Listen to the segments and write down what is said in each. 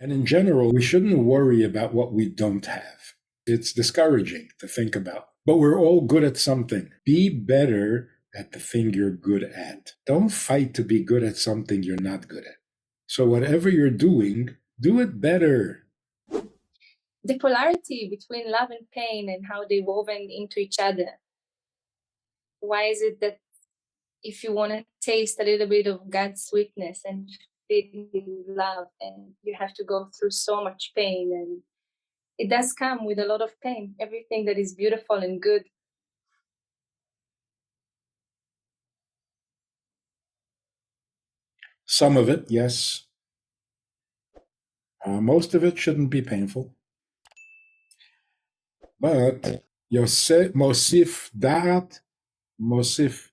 And in general, we shouldn't worry about what we don't have. It's discouraging to think about. But we're all good at something. Be better at the thing you're good at. Don't fight to be good at something you're not good at. So whatever you're doing, do it better. The polarity between love and pain and how they woven into each other. Why is it that if you want to taste a little bit of God's sweetness and feel His love, and you have to go through so much pain, and it does come with a lot of pain. Everything that is beautiful and good. Some of it, yes. Most of it shouldn't be painful. But Yosef, Mosif Da'at, Mosif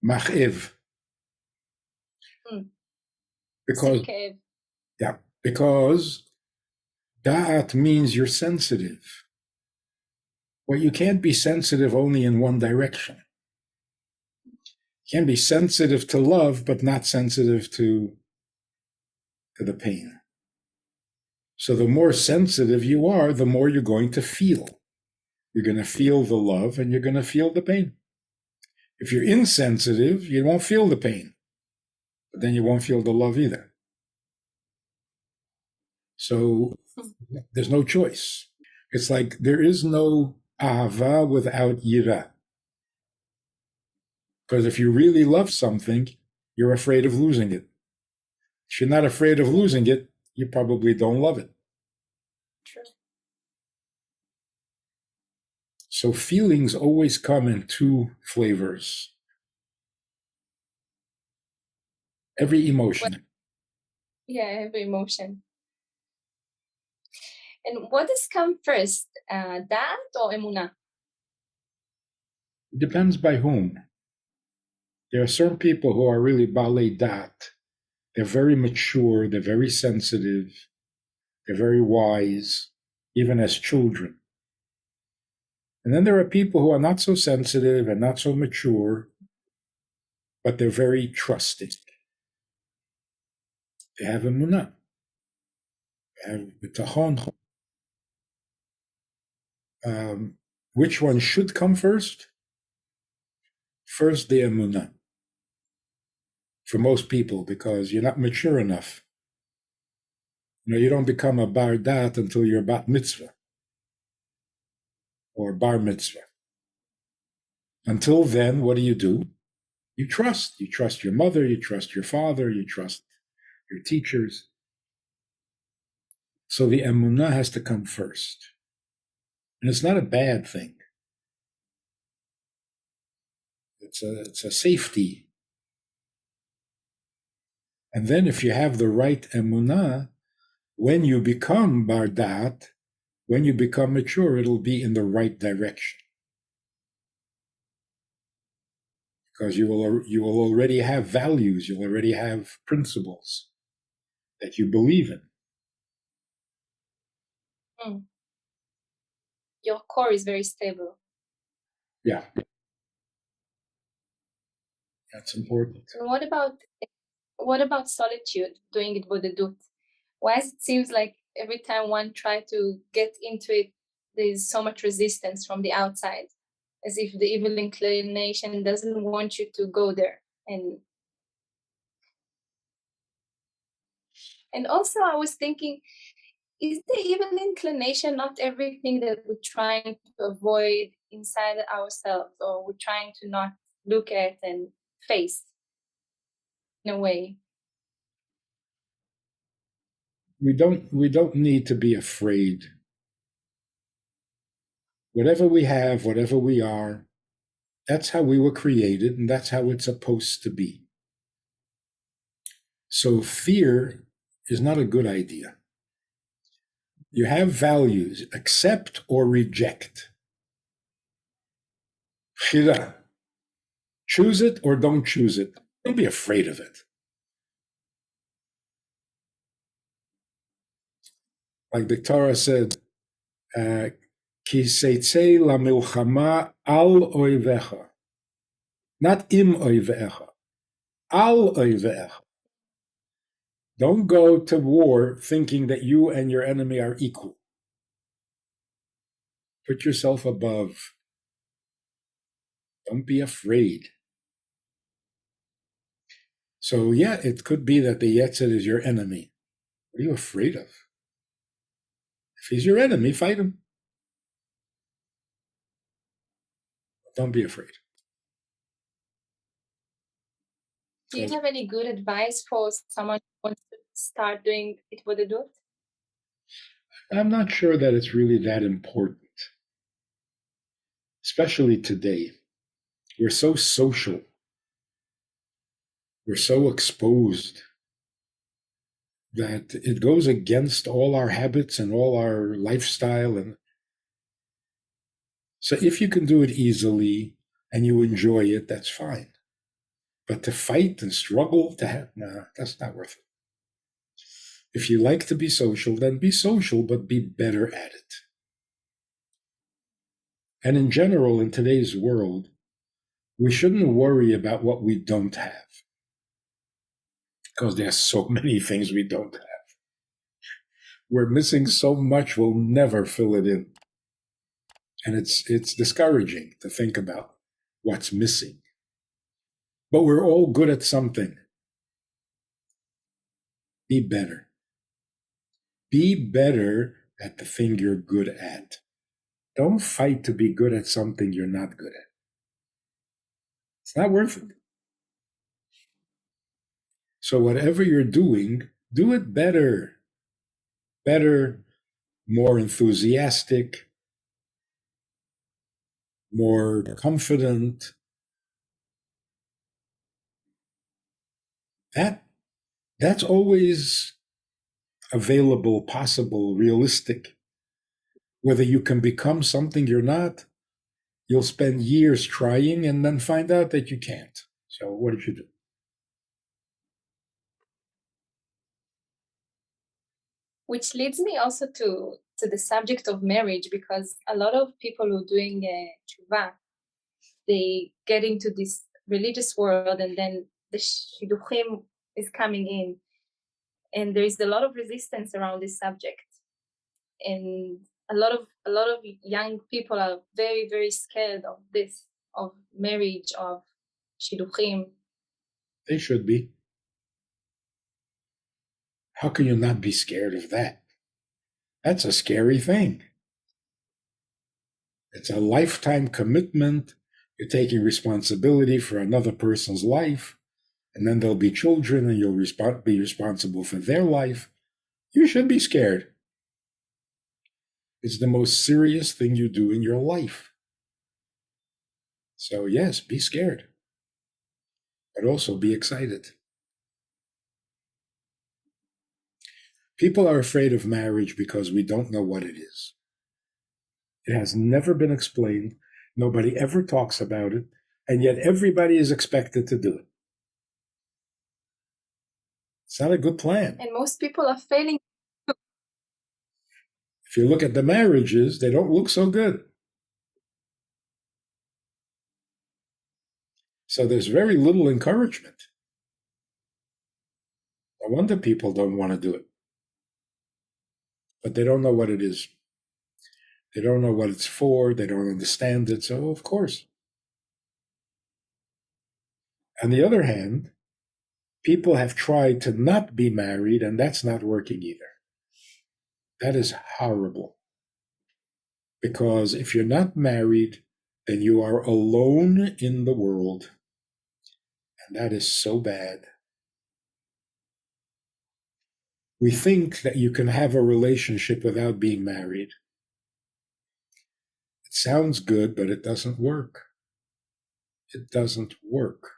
Machiv. Because Da'at means you're sensitive. Well, you can't be sensitive only in one direction. You can be sensitive to love, but not sensitive to the pain. So the more sensitive you are, the more you're going to feel. You're going to feel the love and you're going to feel the pain. If you're insensitive, you won't feel the pain, but then you won't feel the love either. So there's no choice. It's like there is no ahava without yira. Because if you really love something, you're afraid of losing it. If you're not afraid of losing it, you probably don't love it. True. So feelings always come in two flavors. Every emotion. Every emotion. And what does come first, that or emunah? It depends by whom. There are certain people who are really balei dat. They're very mature, they're very sensitive, they're very wise, even as children. And then there are people who are not so sensitive and not so mature, but they're very trusting. They have emunah. They have bitachon. Which one should come first? First, the emunah. For most people, because you're not mature enough. You don't become a bar dat until you're bat mitzvah or bar mitzvah. Until then, what do? You trust. You trust your mother, you trust your father, you trust your teachers. So the emunah has to come first. And it's not a bad thing. It's a safety. And then if you have the right emunah, when you become bar dat, when you become mature, it'll be in the right direction. Because you will already have values, you'll already have principles that you believe in. Your core is very stable. Yeah. That's important. And what about solitude, doing it bodedut? Why does it seems like every time one tries to get into it, there's so much resistance from the outside, as if the evil inclination doesn't want you to go there. And also I was thinking, is the evil inclination not everything that we're trying to avoid inside ourselves, or we're trying to not look at and face in a way? We don't need to be afraid. Whatever we have, whatever we are, that's how we were created, and that's how it's supposed to be. So fear is not a good idea. You have values, accept or reject. Shira. Choose it or don't choose it. Don't be afraid of it. Like the Torah said, Ki seitzei la milchama al oivecha. Not im oivecha. Al oivecha. Don't go to war thinking that you and your enemy are equal. Put yourself above. Don't be afraid. So yeah, it could be that the Yetzer is your enemy. What are you afraid of? If he's your enemy, fight him. Don't be afraid. Do you have any good advice for someone who wants to start doing it with the I'm not sure that it's really that important, especially today. We're so social. We're so exposed that it goes against all our habits and all our lifestyle. And so if you can do it easily and you enjoy it, that's fine. But to fight and struggle, that's not worth it. If you like to be social, then be social, but be better at it. And in general, in today's world, we shouldn't worry about what we don't have, because there's so many things we don't have. We're missing so much, we'll never fill it in. And it's discouraging to think about what's missing. But we're all good at something. Be better. Be better at the thing you're good at. Don't fight to be good at something you're not good at. It's not worth it. So whatever you're doing, do it better. Better, more enthusiastic, more confident. That's always available, possible, realistic. Whether you can become something you're not, you'll spend years trying and then find out that you can't. So what did you do? Which leads me also to the subject of marriage, because a lot of people who are doing tshuva, they get into this religious world and then the shidduchim is coming in. And there is a lot of resistance around this subject. And a lot of young people are very, very scared of this, of marriage, of shidduchim. They should be. How can you not be scared of that? That's a scary thing. It's a lifetime commitment. You're taking responsibility for another person's life, and then there'll be children, and you'll be responsible for their life. You should be scared. It's the most serious thing you do in your life. So yes, be scared, but also be excited. People are afraid of marriage because we don't know what it is. It has never been explained. Nobody ever talks about it, and yet everybody is expected to do it. It's not a good plan. And most people are failing. If you look at the marriages, they don't look so good. So there's very little encouragement. No wonder people don't want to do it. But they don't know what it is. They don't know what it's for. They don't understand it. So, of course. On the other hand, people have tried to not be married, and that's not working either. That is horrible. Because if you're not married, then you are alone in the world. And that is so bad. We think that you can have a relationship without being married. It sounds good, but it doesn't work. It doesn't work.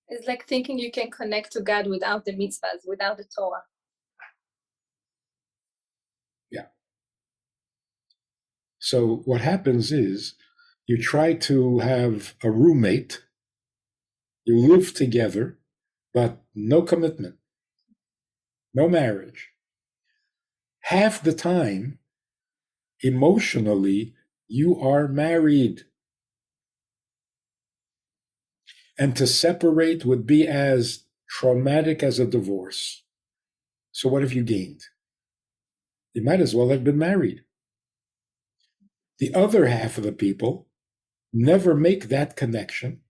It's like thinking you can connect to God without the mitzvahs, without the Torah. Yeah. So what happens is you try to have a roommate, you live together, but no commitment, no marriage. Half the time, emotionally, you are married. And to separate would be as traumatic as a divorce. So what have you gained? You might as well have been married. The other half of the people never make that connection.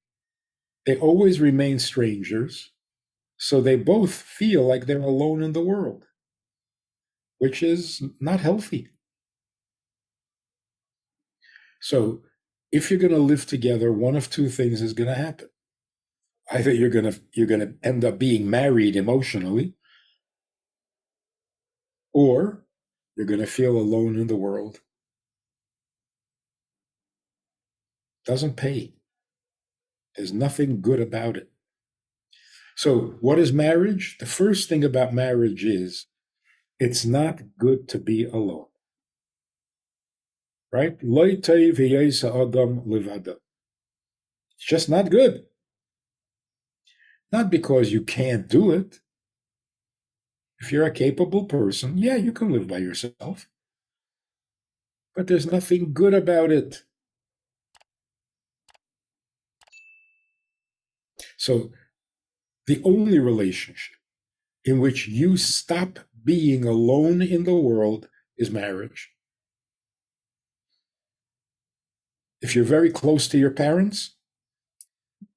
They always remain strangers. So they both feel like they're alone in the world, which is not healthy. So if you're going to live together, one of two things is going to happen. Either you're going to end up being married emotionally, or you're going to feel alone in the world. Doesn't pay. There's nothing good about it. So what is marriage? The first thing about marriage is it's not good to be alone. Right? It's just not good. Not because you can't do it. If you're a capable person, yeah, you can live by yourself. But there's nothing good about it. So the only relationship in which you stop being alone in the world is marriage. If you're very close to your parents,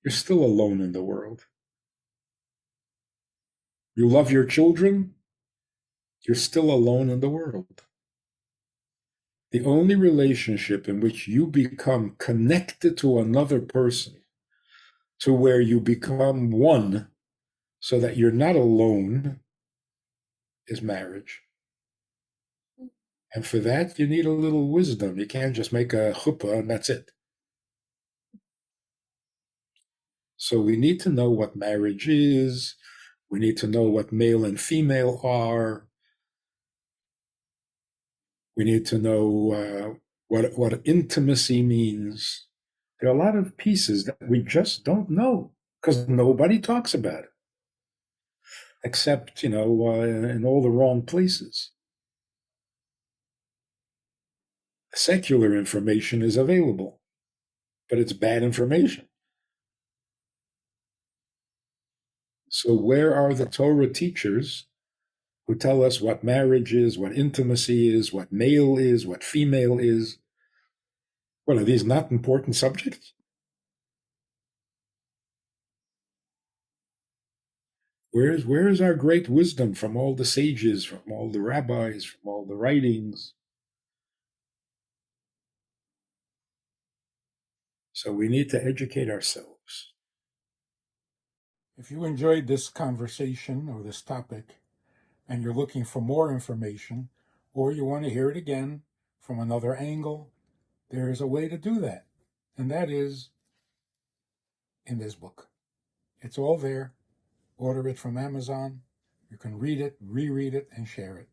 you're still alone in the world. You love your children, you're still alone in the world. The only relationship in which you become connected to another person, to where you become one, so that you're not alone, is marriage. And for that, you need a little wisdom. You can't just make a chuppah and that's it. So we need to know what marriage is. We need to know what male and female are. We need to know what intimacy means. There are a lot of pieces that we just don't know because nobody talks about it, except, in all the wrong places. Secular information is available, but it's bad information. So where are the Torah teachers who tell us what marriage is, what intimacy is, what male is, what female is? What, are these not important subjects? Where is our great wisdom from all the sages, from all the rabbis, from all the writings? So we need to educate ourselves. If you enjoyed this conversation or this topic, and you're looking for more information, or you want to hear it again from another angle, there is a way to do that. And that is in this book. It's all there. Order it from Amazon. You can read it, reread it, and share it.